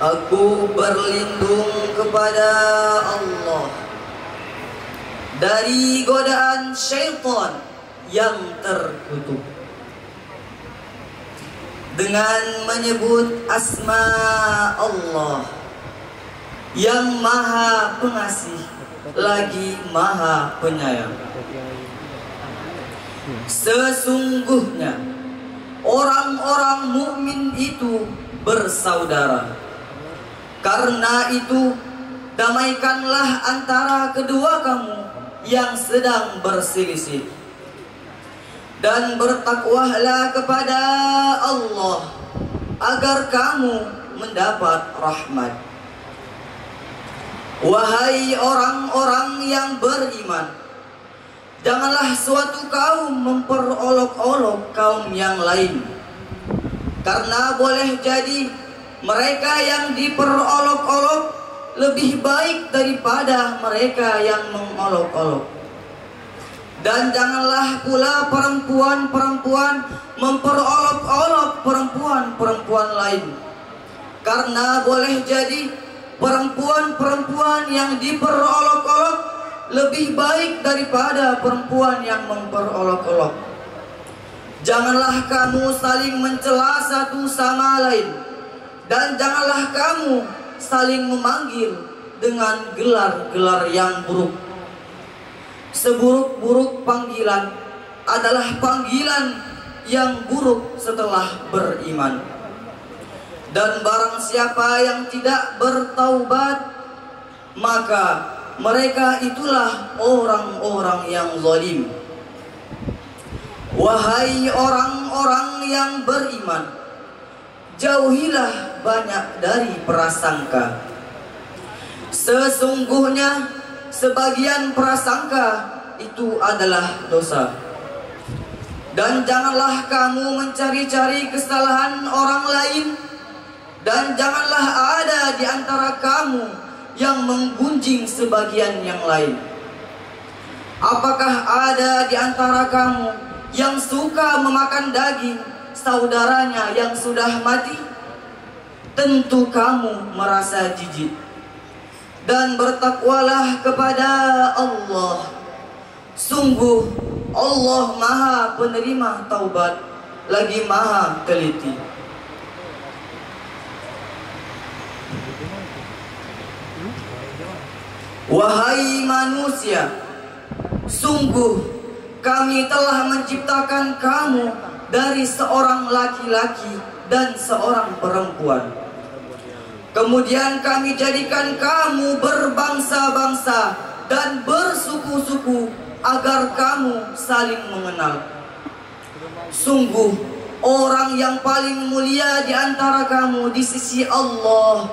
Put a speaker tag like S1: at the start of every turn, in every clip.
S1: Aku berlindung kepada Allah dari godaan syaitan yang terkutuk dengan menyebut asma Allah yang maha pengasih lagi maha penyayang. Sesungguhnya orang-orang mukmin itu bersaudara. Karena itu, damaikanlah antara kedua kamu yang sedang berselisih, dan bertakwalah kepada Allah agar kamu mendapat rahmat. Wahai orang-orang yang beriman, janganlah suatu kaum memperolok-olok kaum yang lain, karena boleh jadi mereka yang diperolok-olok lebih baik daripada mereka yang mengolok-olok. Dan janganlah pula perempuan-perempuan memperolok-olok perempuan-perempuan lain, karena boleh jadi perempuan-perempuan yang diperolok-olok lebih baik daripada perempuan yang memperolok-olok. Janganlah kamu saling mencela satu sama lain, dan janganlah kamu saling memanggil dengan gelar-gelar yang buruk. Seburuk-buruk panggilan adalah panggilan yang buruk setelah beriman. Dan barang siapa yang tidak bertaubat, maka mereka itulah orang-orang yang zalim. Wahai orang-orang yang beriman, jauhilah banyak dari prasangka. Sesungguhnya sebagian prasangka itu adalah dosa. Dan janganlah kamu mencari-cari kesalahan orang lain, dan janganlah ada di antara kamu yang menggunjing sebagian yang lain. Apakah ada di antara kamu yang suka memakan daging saudaranya yang sudah mati? Tentu kamu merasa jijik. Dan bertakwalah kepada Allah. Sungguh Allah maha penerima taubat lagi maha teliti. Wahai manusia, sungguh kami telah menciptakan kamu dari seorang laki-laki dan seorang perempuan. Kemudian kami jadikan kamu berbangsa-bangsa dan bersuku-suku agar kamu saling mengenal. Sungguh orang yang paling mulia di antara kamu di sisi Allah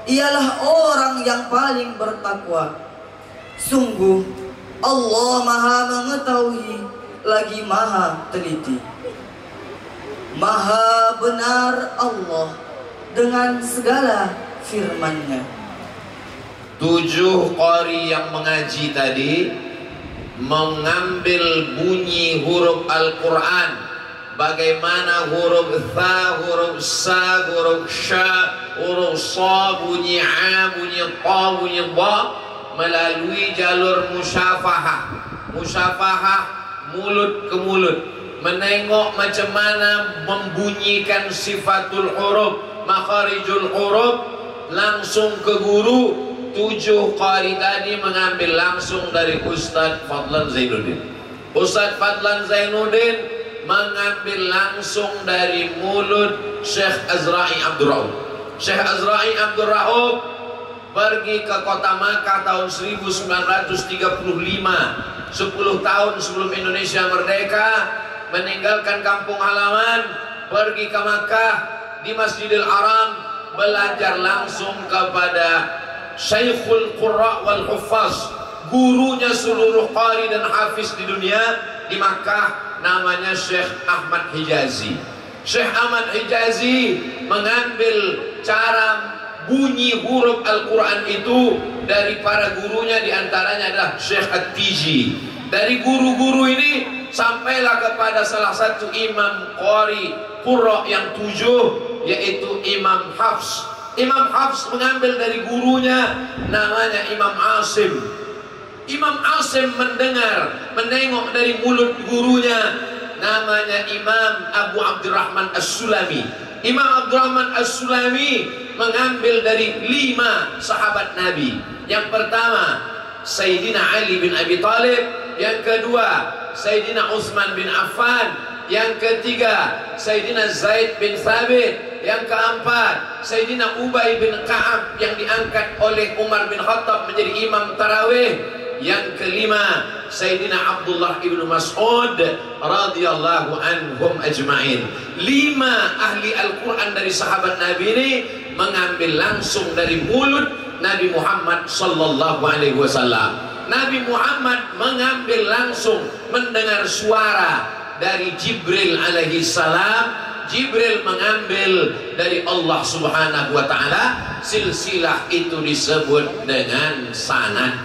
S1: ialah orang yang paling bertakwa. Sungguh Allah maha mengetahui lagi maha teliti. Maha benar Allah dengan segala firman-Nya.
S2: 7 qari yang mengaji tadi mengambil bunyi huruf Al-Quran, bagaimana huruf tha, huruf sa, huruf sya, huruf sa, bunyi a, bunyi ta, bunyi dha, melalui jalur musyafahah. Musyafahah mulut ke mulut, menengok macam mana membunyikan sifatul huruf, makharijul huruf, langsung ke guru 7 qari tadi mengambil langsung dari Ustadz Fadlan Zainuddin. Ustadz Fadlan Zainuddin mengambil langsung dari mulut Syekh Azra'i Abdul Rauf. Syekh Azra'i Abdul Rauf pergi ke kota Makkah tahun 1935, 10 tahun sebelum Indonesia merdeka, meninggalkan kampung halaman, pergi ke Makkah, di Masjidil Haram, belajar langsung kepada Syekhul Qurra wal Huffaz, gurunya seluruh qari dan hafiz di dunia di Makkah, namanya Syekh Ahmad Hijazi. Syekh Ahmad Hijazi mengambil cara bunyi huruf Al-Quran itu dari para gurunya, diantaranya adalah Syekh At-Tiji. Dari guru-guru ini sampailah kepada salah satu imam qari qurra yang 7, yaitu Imam Hafs. Imam Hafs mengambil dari gurunya, namanya Imam Asim. Imam Asim menengok dari mulut gurunya, namanya Imam Abu Abdurrahman As-Sulami. Imam Abdurrahman As-Sulami mengambil dari 5 sahabat Nabi. Yang pertama Sayyidina Ali bin Abi Thalib, yang kedua Sayyidina Utsman bin Affan, yang ketiga Sayyidina Zaid bin Thabit, yang keempat Sayyidina Ubay bin Ka'ab yang diangkat oleh Umar bin Khattab menjadi imam tarawih, yang kelima Sayyidina Abdullah ibnu Mas'ud radhiyallahu anhum ajma'in. 5 ahli Al-Quran dari sahabat Nabi ini mengambil langsung dari mulut Nabi Muhammad sallallahu alaihi wasallam. Nabi Muhammad mengambil langsung, mendengar suara dari Jibril alaihi salam. Jibril mengambil dari Allah subhanahu wa ta'ala. Silsilah itu disebut dengan sanad.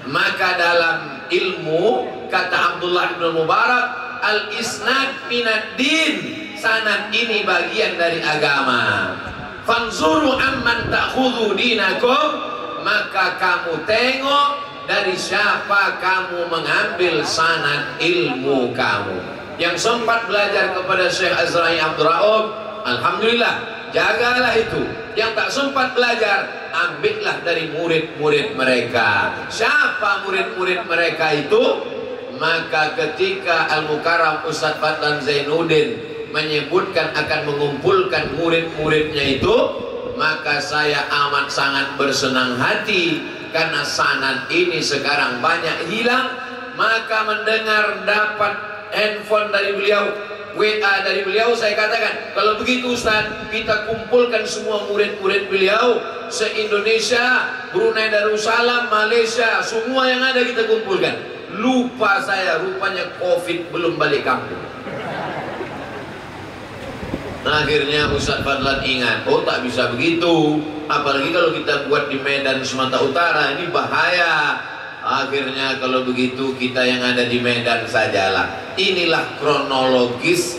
S2: Maka dalam ilmu, kata Abdullah bin Mubarak, al-isnad minad din, sanad ini bagian dari agama. Fanzuru amman ta'khudhu dinakum, maka kamu tengok dari siapa kamu mengambil sanad ilmu kamu. Yang sempat belajar kepada Syekh Azra'i Abdul Rauf, alhamdulillah, jagalah itu. Yang tak sempat belajar, ambillah dari murid-murid mereka. Siapa murid-murid mereka itu? Maka ketika Al-Mukarram Ustadz Fadlan Zainuddin menyebutkan akan mengumpulkan murid-muridnya itu, maka saya amat sangat bersenang hati, karena sanad ini sekarang banyak hilang. Maka mendengar dapat handphone dari beliau, WA dari beliau, saya katakan, kalau begitu Ustaz, kita kumpulkan semua murid-murid beliau se-Indonesia, Brunei Darussalam, Malaysia, semua yang ada kita kumpulkan. Lupa saya, rupanya Covid belum balik kampung. Nah, akhirnya Ustaz Fadlan ingat, oh tak bisa begitu, apalagi kalau kita buat di Medan Sumatera Utara, ini bahaya. Akhirnya kalau begitu kita yang ada di Medan sajalah. Inilah kronologis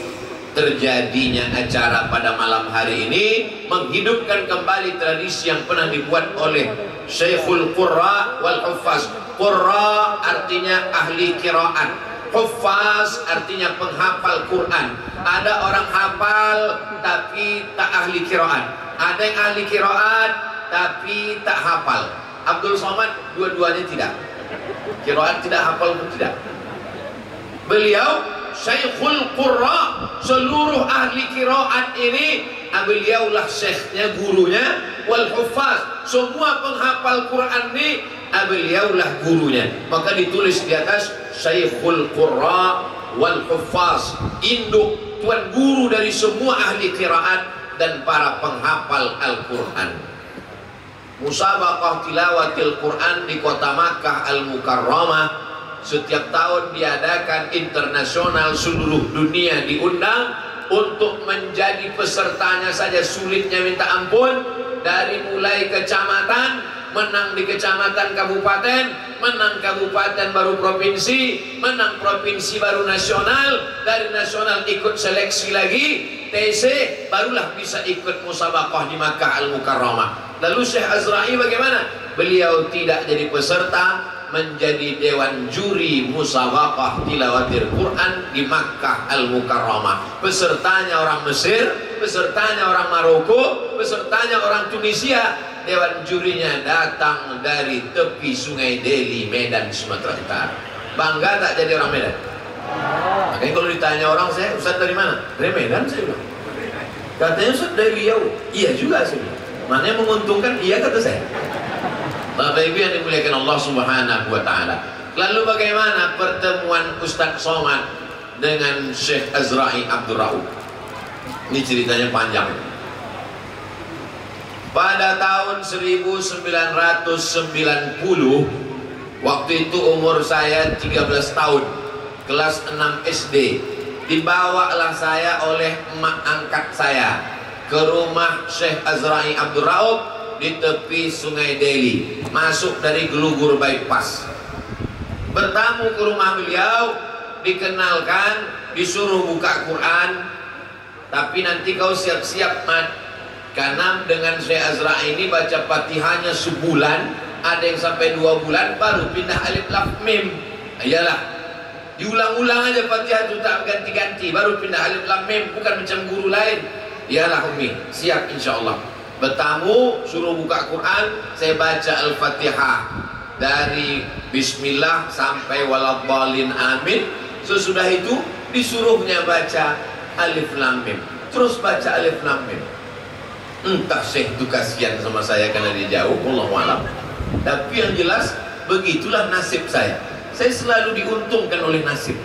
S2: terjadinya acara pada malam hari ini, menghidupkan kembali tradisi yang pernah dibuat oleh Syekhul Qurra wal Huffaz. Qurra artinya ahli qiraat, Huffaz artinya penghafal Quran. Ada orang hafal tapi tak ahli qiraat, ada yang ahli qiraat tapi tak hafal. Abdul Somad dua-duanya tidak, qiraat tidak, hafal pun tidak. Beliau Syekhul Qurra, seluruh ahli qiraat ini beliaulah syekhnya, gurunya. Wal Huffaz, semua penghafal Quran ini beliaulah gurunya. Maka ditulis di atas Syekhul Qurra wal Huffaz, induk tuan guru dari semua ahli qiraat dan para penghafal Al-Quran. Musabaqah tilawatil Quran di kota Makkah Al-Mukarramah setiap tahun diadakan internasional, seluruh dunia diundang. Untuk menjadi pesertanya saja sulitnya minta ampun. Dari mulai kecamatan, menang di kecamatan, kabupaten, menang kabupaten baru provinsi, menang provinsi baru nasional, dari nasional ikut seleksi lagi, TC, barulah bisa ikut musabaqah di Makkah Al-Mukarramah. Lalu Syekh Azra'i bagaimana? Beliau tidak jadi peserta, menjadi dewan juri musabaqah tilawatil Quran di Makkah Al-Mukarramah. Pesertanya orang Mesir, pesertanya orang Maroko, pesertanya orang Tunisia. dewan jurinya datang dari tepi Sungai Deli, Medan, Sumatera Utara. Bangga tak jadi orang Medan? Makanya kalau ditanya orang, saya Ustaz dari mana? Dari Medan, saya bilang. Katanya Ustaz dari Riau. Iya juga, saya bilang. Mana yang menguntungkan? Iya, kata saya. Bapak Ibu yang dimuliakan Allah Subhanahu wa Ta'ala. Lalu bagaimana pertemuan Ustaz Somad dengan Syekh Azra'i Abdul Rauf? Ini ceritanya panjang. Pada tahun 1990, waktu itu umur saya 13 tahun, kelas 6 SD. Dibawalah saya oleh emak angkat saya ke rumah Syekh Azra'i Abdul Rauf di tepi Sungai Deli, masuk dari Gelugur bypass. Bertamu ke rumah beliau, dikenalkan, disuruh buka Quran. Tapi nanti kau siap-siap, Mat, karena dengan Syekh Azra'i ini baca Fatihahnya sebulan, ada yang sampai 2 bulan baru pindah alif lam mim. Iyalah, diulang-ulang aja Fatihah itu, tak ganti-ganti, baru pindah alif lam mim, bukan macam guru lain. Iyalah Umi, siap insyaallah. Bertamu, suruh buka Quran, saya baca Al-Fatihah dari Bismillah sampai waladhdallin amin. Sesudah itu disuruhnya baca alif lam mim, terus baca alif lam mim. Entah Syekh itu kasihan sama saya karena dia jauh, wallahu alam. Tapi yang jelas begitulah nasib saya. Saya selalu diuntungkan oleh nasib.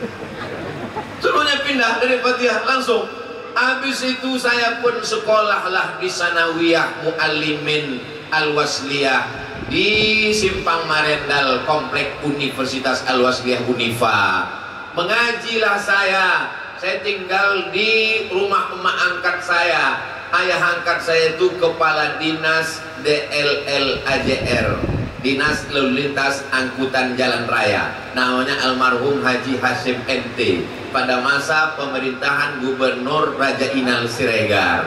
S2: Suruhnya pindah dari Fatihah langsung. Habis itu saya pun sekolahlah di Sanawiyah Muallimin Al-Wasliyah di Simpang Marendal, komplek Universitas Al-Wasliyah Unifa. Mengajilah saya tinggal di rumah emak angkat saya. Ayah angkat saya itu kepala dinas DLL AJR, Dinas Lalu Lintas Angkutan Jalan Raya, namanya almarhum Haji Hasyim NT, pada masa pemerintahan Gubernur Raja Inal Siregar.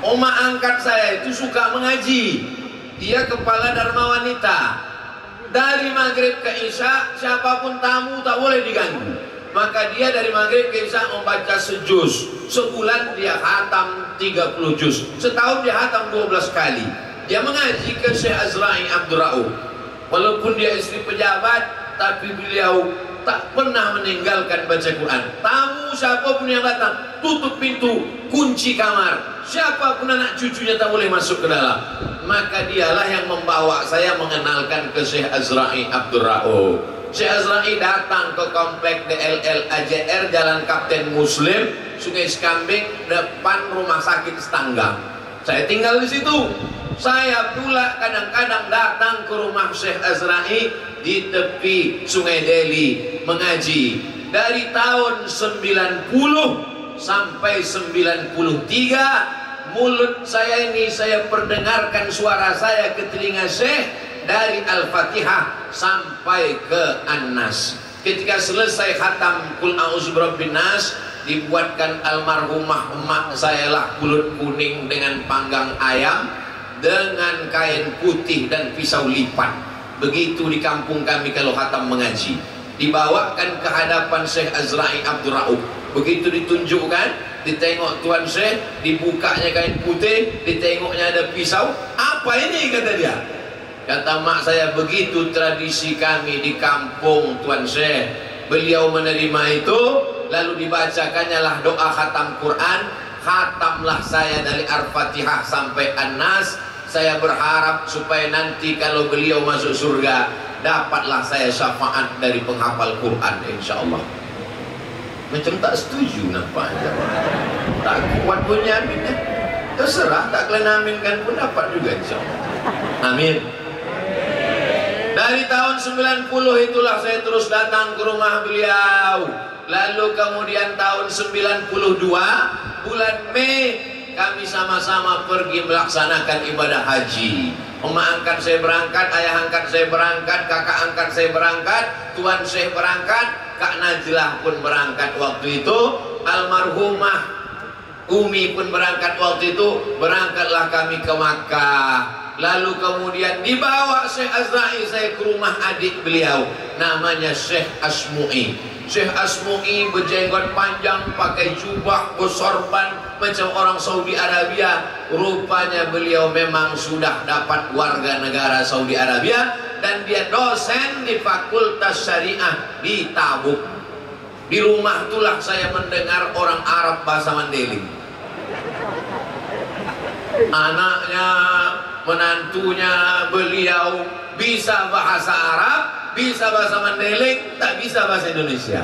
S2: Emak angkat saya itu suka mengaji. Dia kepala Dharma Wanita. Dari maghrib ke isya, siapapun tamu tak boleh diganggu. Maka dia dari maghrib ke isya membaca sejuz. Sebulan dia khatam 30 juz. Setahun dia khatam 12 kali. Dia mengaji ke Syekh Azra'i Abdul Rauf. Walaupun dia istri pejabat, tapi beliau tak pernah meninggalkan baca Quran. Tamu siapapun yang datang, tutup pintu, kunci kamar. Siapapun anak cucunya tak boleh masuk ke dalam. Maka dialah yang membawa saya mengenalkan ke Syekh Azra'i Abdul Rauf. Syekh Azra'i datang ke komplek DLL AJR, Jalan Kapten Muslim, Sungai Sekambing, depan rumah sakit Setanggang. Saya tinggal di situ. Saya pula kadang-kadang datang ke rumah Syekh Azra'i di tepi Sungai Deli mengaji. Dari tahun 90 sampai 93, mulut saya ini saya perdengarkan suara saya ke telinga Syekh dari Al-Fatihah sampai ke An-Nas. Ketika selesai khatam Qul a'udzu birabbin nas, dibuatkan almarhumah emak saya lah kulit kuning dengan panggang ayam dengan kain putih dan pisau lipat. Begitu di kampung kami kalau khatam mengaji, dibawakan ke hadapan Syekh Azra'i Abdul Rauf. Begitu ditunjukkan, ditengok Tuan Syekh, dibukanya kain putih, ditengoknya ada pisau. Apa ini, kata dia? Kata mak saya, begitu tradisi kami di kampung Tuan Syekh. Beliau menerima itu, lalu dibacakannya lah doa khatam Quran. Khatamlah saya dari Al-Fatihah sampai An-Nas. Saya berharap supaya nanti kalau beliau masuk surga, dapatlah saya syafaat dari penghafal Quran, insya-Allah. Macam tak setuju nampaknya. Tak kuat punya amin ya. Terserah, tak kalian aminkan pun dapat juga, insya-Allah. Amin. Dari tahun 90 itulah saya terus datang ke rumah beliau. Lalu kemudian tahun 92 bulan Mei kami sama-sama pergi melaksanakan ibadah haji. Emak angkat saya berangkat, ayah angkat saya berangkat, kakak angkat saya berangkat, Tuan Syekh berangkat, Kak Najlah pun berangkat waktu itu. Almarhumah Umi pun berangkat waktu itu. Berangkatlah kami ke Makkah. Lalu kemudian dibawa Syekh Azrail saya ke rumah adik beliau, namanya Syekh Asmu'i. Syekh Asmu'i berjenggot panjang, pakai jubah, bersorban macam orang Saudi Arabia. Rupanya beliau memang sudah dapat warga negara Saudi Arabia, dan dia dosen di Fakultas Syariah di Tabuk. Di rumah itulah saya mendengar orang Arab bahasa Mandailing. Anaknya, menantunya beliau bisa bahasa Arab, bisa bahasa Mandailing, tak bisa bahasa Indonesia.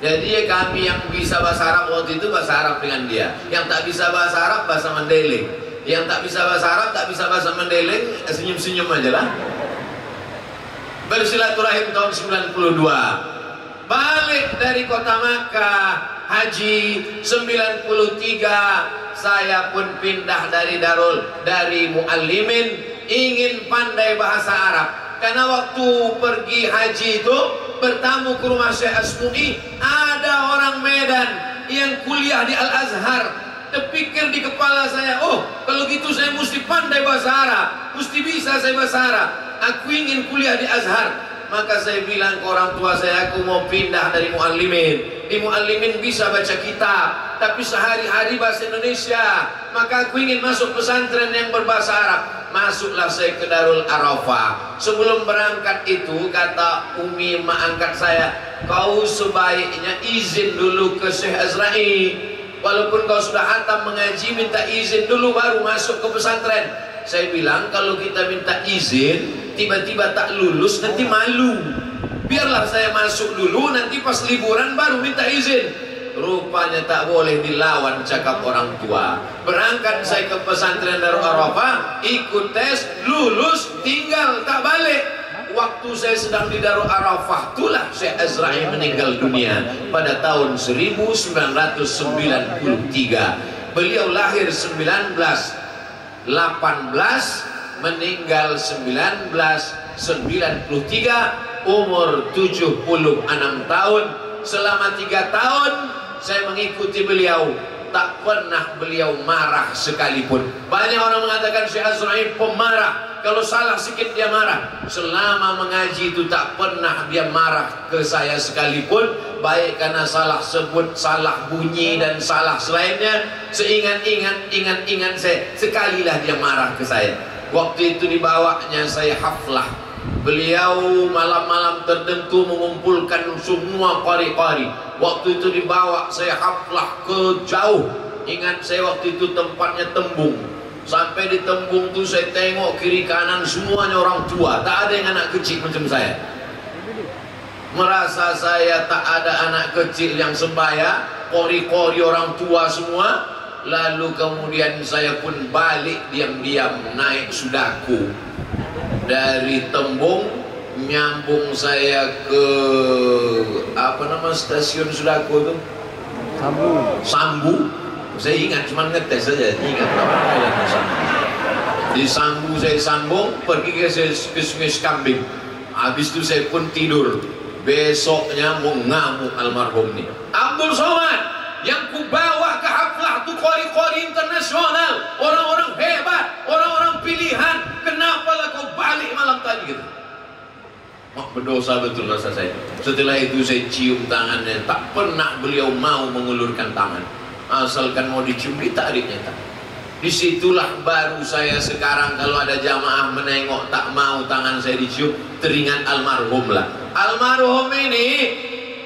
S2: Jadi kami yang bisa bahasa Arab waktu itu bahasa Arab dengan dia, yang tak bisa bahasa Arab bahasa Mandailing, yang tak bisa bahasa Arab tak bisa bahasa Mandailing, senyum-senyum aja lah. Bersilaturahim tahun 92. Balik dari kota Makkah haji 93, saya pun pindah dari muallimin, ingin pandai bahasa Arab. Karena waktu pergi haji itu bertamu ke rumah Syekh Asmu'i, ada orang Medan yang kuliah di Al-Azhar. Terpikir di kepala saya, oh kalau gitu saya mesti pandai bahasa Arab, mesti bisa saya bahasa Arab. Aku ingin kuliah di Azhar. Maka saya bilang ke orang tua saya, aku mau pindah dari muallimin. Di muallimin bisa baca kitab, tapi sehari-hari bahasa Indonesia. Maka aku ingin masuk pesantren yang berbahasa Arab. Masuklah saya ke Darul Arafah. Sebelum berangkat itu, kata Umi mak angkat saya, kau sebaiknya izin dulu ke Syekh Azrail. Walaupun kau sudah hatam mengaji, minta izin dulu baru masuk ke pesantren. Saya bilang, kalau kita minta izin tiba-tiba tak lulus, nanti malu. Biarlah saya masuk dulu, nanti pas liburan baru minta izin. Rupanya tak boleh dilawan cakap orang tua. Berangkat saya ke pesantren Darul Arafah, ikut tes, lulus, tinggal, tak balik. Waktu saya sedang di Darul Arafah, itulah Syekh Azrail meninggal dunia pada tahun 1993. Beliau lahir 1918, meninggal 1993, umur 76 tahun. Selama 3 tahun saya mengikuti beliau, tak pernah beliau marah sekalipun. Banyak orang mengatakan Syekh Azrail pemarah, kalau salah sedikit dia marah. Selama mengaji itu tak pernah dia marah ke saya sekalipun, baik karena salah sebut, salah bunyi dan salah selainnya. Seingat-ingat saya, sekalilah dia marah ke saya. Waktu itu dibawanya saya haflah. Beliau malam-malam tertentu mengumpulkan semua qari-qari. Waktu itu dibawa saya haflah ke jauh. Ingat saya waktu itu tempatnya Tembung. Sampai di Tembung itu saya tengok kiri kanan semuanya orang tua, tak ada yang anak kecil macam saya. Merasa saya tak ada anak kecil yang sebaya, qari-qari orang tua semua. Lalu kemudian saya pun balik diam-diam naik Sudaku. Dari Tembung nyambung saya ke stasiun Sudaku itu? Sambu. Saya ingat, cuma ngetes saja, ingat di Sambu saya sambung pergi ke Sungai Kambing. Habis itu saya pun tidur. Besoknya mau ngamuk almarhum nih Abdul Somad, yang kubawa ke haflah itu qari-qari internasional, orang-orang hebat, orang-orang pilihan. Kenapalah kau balik malam tadi gitu? Berdosa betul rasa saya. Setelah itu saya cium tangannya, tak pernah beliau mau mengulurkan tangan. Asalkan mau dicium ditariknya tak. Disitulah baru saya sekarang kalau ada jamaah menengok tak mau tangan saya dicium, teringat almarhum lah. Almarhum ini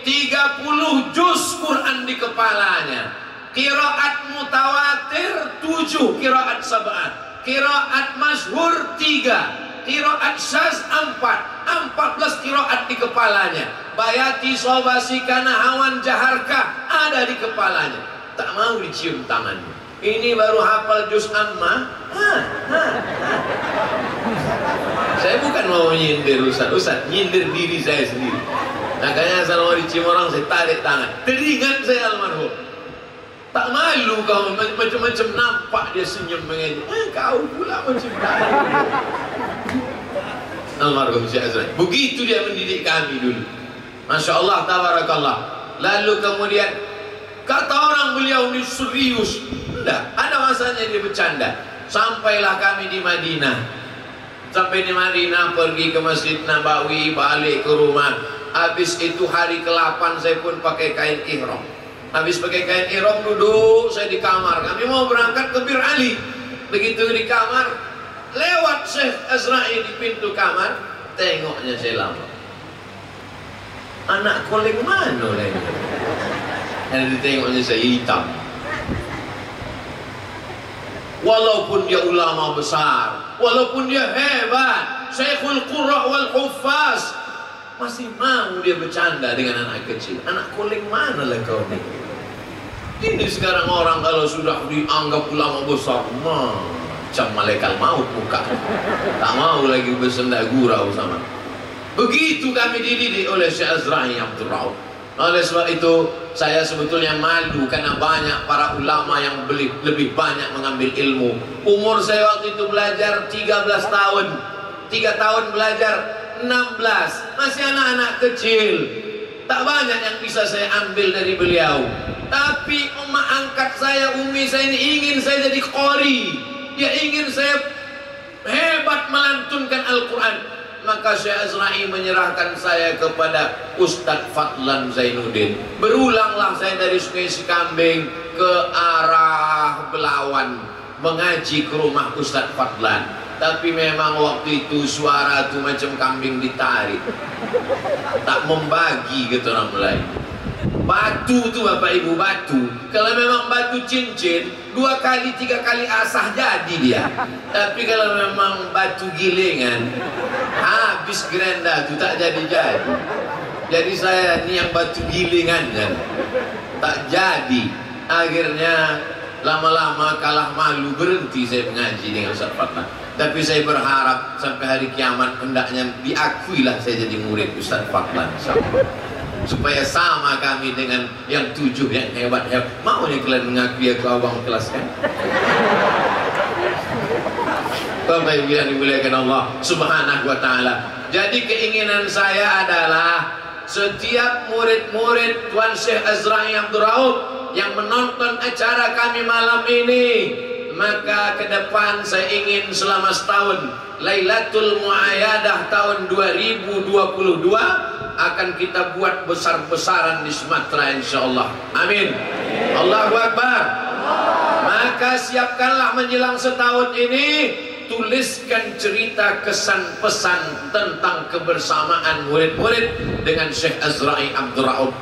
S2: 30 juz Quran di kepalanya. Qiraat mutawatir 7, qiraat sab'at, qiraat masyhur 3, qiraat syaz 4, 14 qiraat di kepalanya. Bayati sobasikana hawan jaharkah ada di kepalanya. Tak mau dicium tangannya. Ini baru hafal juz amma. Saya bukan mau nyindir Ustaz, nyindir diri saya sendiri. Makanya kalau mau dicium orang saya tarik tangan. Teringat saya almarhum. Tak malu kau, macam-macam nampak dia senyum mengenai. Kau pula macam tangan. Almarhum Syekh Azrail. Begitu dia mendidik kami dulu. Masya Allah, tabarakallah. Lalu kemudian Kata orang beliau ini serius. Enggak, ada masanya dia bercanda. Sampailah kami di Madinah. Sampai di Madinah, pergi ke Masjid Nabawi, balik ke rumah. Habis itu hari ke-8 saya pun pakai kain ihram. Habis pakai kain ihram, duduk saya di kamar. Kami mau berangkat ke Bir Ali. Begitu di kamar, lewat Syekh Azra'i di pintu kamar, tengoknya saya lama. Anak koleng mana lagi? Dan ditengoknya saya hitam. Walaupun dia ulama besar, walaupun dia hebat, Syekhul Qurra wal Huffaz, masih mau dia bercanda dengan anak kecil. Anak koleng mana lah kau ni? Ini sekarang orang kalau sudah dianggap ulama besar, macam malaikat maut muka. Tak mau lagi bersenda gurau sama. Begitu kami dididik oleh Syekh Azra'i Abdul Rauf. Oleh sebab itu saya sebetulnya malu karena banyak para ulama yang lebih banyak mengambil ilmu. Umur saya waktu itu belajar 13 tahun. 3 tahun belajar 16. Masih anak-anak kecil. Tak banyak yang bisa saya ambil dari beliau. Tapi emak angkat saya, umi saya ini ingin saya jadi qari. Dia ingin saya hebat melantunkan Al-Quran. Maka Syekh Azra'i menyerahkan saya kepada Ustadz Fadlan Zainuddin. Berulanglah saya dari Sungai Cikambing ke arah Belawan mengaji ke rumah Ustadz Fadlan. Tapi memang waktu itu suara itu macam kambing ditarik, tak membagi gitu orang Melayu. Batu tuh Bapak Ibu, batu. Kalau memang batu cincin 2 kali 3 kali asah jadi dia. Tapi kalau memang batu gilingan, habis gerenda tuh tak jadi-jadi. Jadi saya ini yang batu gilingan kan, tak jadi. Akhirnya lama-lama kalah malu, berhenti saya mengaji dengan Ustaz Fadlan. Tapi saya berharap sampai hari kiamat hendaknya diakuilah saya jadi murid Ustaz Fadlan, supaya sama kami dengan yang 7 yang hebat-hebat. Maunya kalian mengakui aku abang kelas kan? Bapak Ibu yang dimuliakan Allah Subhanahu wa Ta'ala. Jadi keinginan saya adalah setiap murid-murid Tuan Syekh Azra'i Abdul Rauf yang menonton acara kami malam ini, maka ke depan saya ingin selama setahun Lailatul Muayyadah tahun 2022 akan kita buat besar-besaran di Sumatera insyaallah. Amin. Allahu Akbar. Maka siapkanlah menjelang setahun ini, tuliskan cerita kesan pesan tentang kebersamaan murid-murid dengan Syekh Azra'i Abdul Rauf.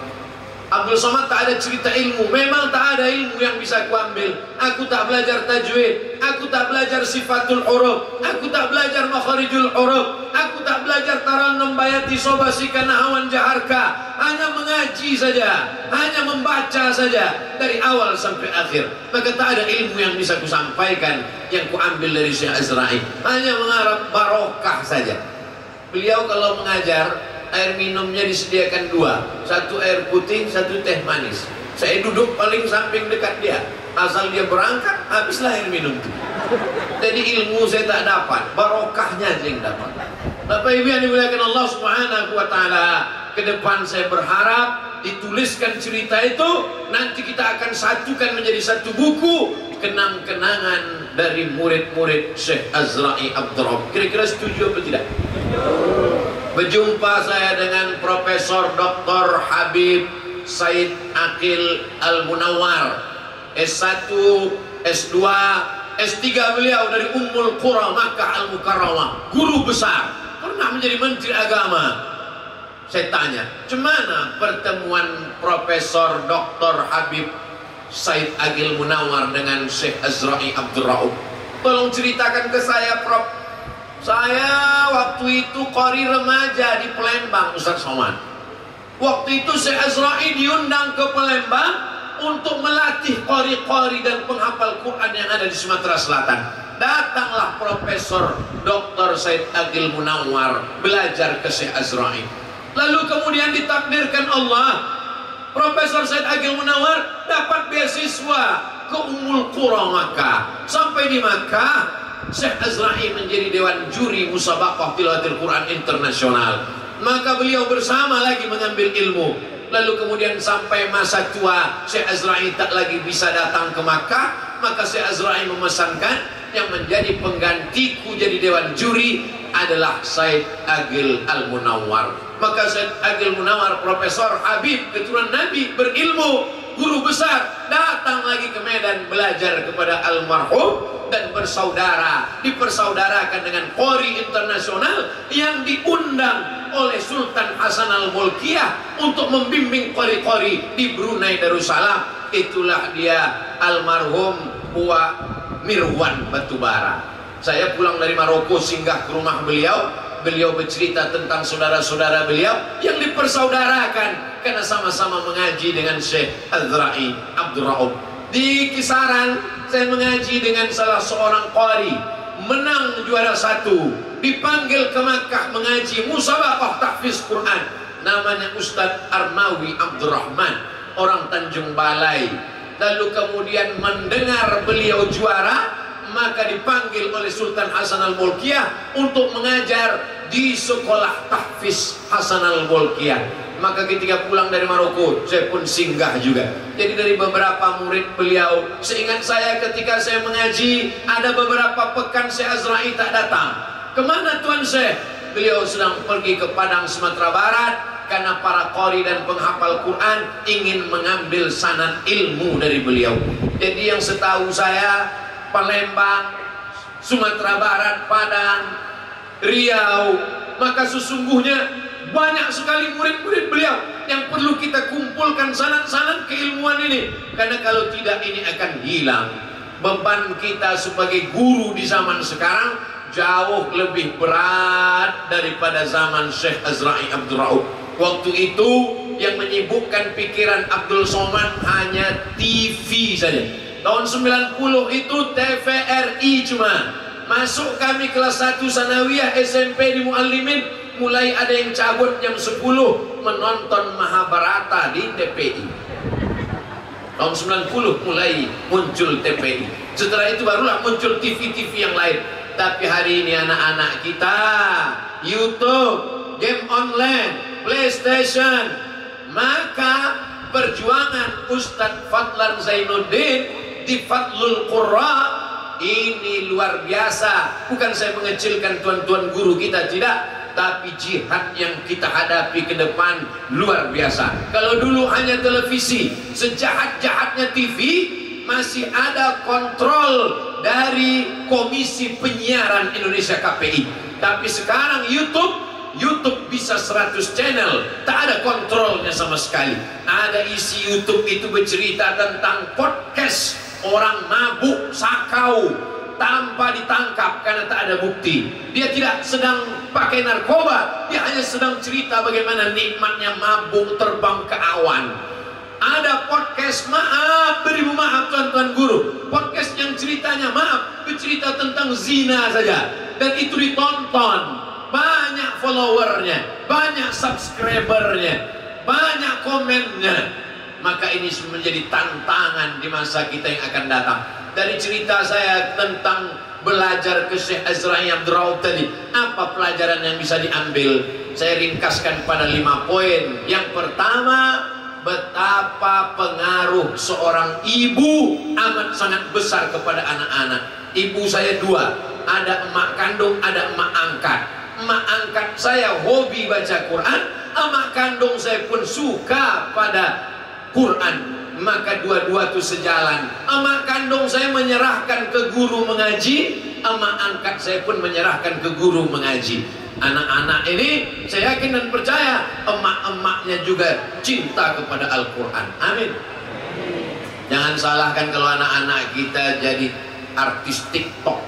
S2: Abdul Somad tak ada cerita ilmu. Memang tak ada ilmu yang bisa aku ambil. Aku tak belajar tajwid, aku tak belajar sifatul huruf, aku tak belajar makharijul huruf, aku tak belajar tarannum bayati sobasika nahawan jaharka. Hanya mengaji saja, hanya membaca saja dari awal sampai akhir. Maka tak ada ilmu yang bisa ku sampaikan yang ku ambil dari Syekh Azra'i. Hanya mengharap barokah saja. Beliau kalau mengajar, air minumnya disediakan 2, 1 air putih, 1 teh manis. Saya duduk paling samping dekat dia. Asal dia berangkat, habislah air minum itu. Jadi ilmu saya tak dapat, barokahnya aja yang dapat. Bapak Ibu yang dimuliakan Allah Subhanahu wa Ta'ala, ke depan saya berharap dituliskan cerita itu, nanti kita akan satukan menjadi satu buku kenang-kenangan dari murid-murid Syekh Azra'i Abdul Rauf. Kira-kira setuju atau tidak? Berjumpa saya dengan Profesor Dr. Habib Said Aqil Al-Munawwar, S1, S2, S3 beliau dari Ummul Qura Makkah Al-Mukarramah, guru besar, pernah menjadi Menteri Agama. Saya tanya, "Cemana pertemuan Profesor Dr. Habib Said Aqil Munawwar dengan Syekh Azra'i Abdul Rauf? Tolong ceritakan ke saya, Prof." Saya waktu itu qari remaja di Palembang, Ustaz Somad. Waktu itu Syekh Azra'i diundang ke Palembang untuk melatih qari-qari dan penghafal Quran yang ada di Sumatera Selatan. Datanglah Profesor Dr. Said Aqil Munawwar belajar ke Syekh Azra'i. Lalu kemudian ditakdirkan Allah, Profesor Said Aqil Munawwar dapat beasiswa ke Ummul Qura Makkah. Sampai di Makkah, Syekh Azra'i menjadi dewan juri musabaqah tilawatil Quran internasional. Maka beliau bersama lagi mengambil ilmu. Lalu kemudian sampai masa tua Syekh Azra'i tak lagi bisa datang ke Makkah, maka Syekh Azra'i memesankan yang menjadi penggantiku jadi dewan juri adalah Said Agil Al-Munawwar. Maka Said Agil Munawwar, Profesor Habib, keturunan Nabi, berilmu, guru besar, datang lagi ke Medan belajar kepada almarhum dan bersaudara, dipersaudarakan dengan qori internasional yang diundang oleh Sultan Hasan Al-Bolkiah untuk membimbing qori-qori di Brunei Darussalam. Itulah dia almarhum Uwa Mirwan Batubara. Saya pulang dari Maroko singgah ke rumah beliau. Beliau bercerita tentang saudara-saudara beliau yang dipersaudarakan karena sama-sama mengaji dengan Syekh Azra'i Abdul Raub. Di kisaran saya mengaji dengan salah seorang qari, menang juara 1, dipanggil ke Makkah mengaji musabaqah tahfiz Quran. Namanya Ustadz Armawi Abdurrahman, orang Tanjung Balai. Lalu kemudian mendengar beliau juara, maka dipanggil oleh Sultan Hasan Al-Bolkiah untuk mengajar di sekolah tahfiz Hasan Al-Bolkiah. Maka ketika pulang dari Maroko, saya pun singgah juga. Jadi dari beberapa murid beliau, seingat saya ketika saya mengaji, ada beberapa pekan Syekh Azra'i tak datang. Kemana Tuan Syekh? Beliau sedang pergi ke Padang, Sumatera Barat, karena para qori dan penghafal Quran ingin mengambil sanad ilmu dari beliau. Jadi yang setahu saya, Palembang, Sumatera Barat, Padang, Riau, maka sesungguhnya banyak sekali murid-murid beliau yang perlu kita kumpulkan sanad-sanad keilmuan ini, karena kalau tidak ini akan hilang. Beban kita sebagai guru di zaman sekarang jauh lebih berat daripada zaman Syekh Azra'i Abdul Raub. Waktu itu yang menyibukkan pikiran Abdul Somad hanya TV saja. Tahun 90 itu TVRI cuma. Masuk kami kelas 1 sanawiyah SMP di Muallimin, mulai ada yang cabut jam 10 menonton Mahabharata di TPI. Tahun 90 mulai muncul TPI. Setelah itu barulah muncul TV-TV yang lain. Tapi hari ini anak-anak kita YouTube, game online, PlayStation. Maka perjuangan Ustadz Fadlan Zainuddin di Fadlul Qurra ini luar biasa. Bukan saya mengecilkan tuan-tuan guru kita, tidak, tapi jihad yang kita hadapi ke depan luar biasa. Kalau dulu hanya televisi, sejahat-jahatnya TV, masih ada kontrol dari Komisi Penyiaran Indonesia KPI. Tapi sekarang YouTube bisa 100 channel, tak ada kontrolnya sama sekali. Ada isi YouTube itu bercerita tentang podcast orang mabuk sakau tanpa ditangkap karena tak ada bukti. Dia tidak sedang pakai narkoba, dia hanya sedang cerita bagaimana nikmatnya mabuk terbang ke awan. Ada podcast, maaf, beribu maaf tuan-tuan guru, podcast yang ceritanya maaf, bercerita tentang zina saja, dan itu ditonton, banyak followernya, banyak subscribernya, banyak komennya. Maka ini menjadi tantangan di masa kita yang akan datang. Dari cerita saya tentang belajar ke Syekh Azra'i Abdul Raub tadi, apa pelajaran yang bisa diambil? Saya ringkaskan pada 5 poin. Yang pertama, betapa pengaruh seorang ibu amat sangat besar kepada anak-anak. Ibu saya 2, ada emak kandung, ada emak angkat. Emak angkat saya hobi baca Quran, emak kandung saya pun suka pada Quran, maka dua-dua itu sejalan. Emak kandung saya menyerahkan ke guru mengaji, emak angkat saya pun menyerahkan ke guru mengaji. Anak-anak ini saya yakin dan percaya emak-emaknya juga cinta kepada Al-Quran. Amin. Jangan salahkan kalau anak-anak kita jadi artis TikTok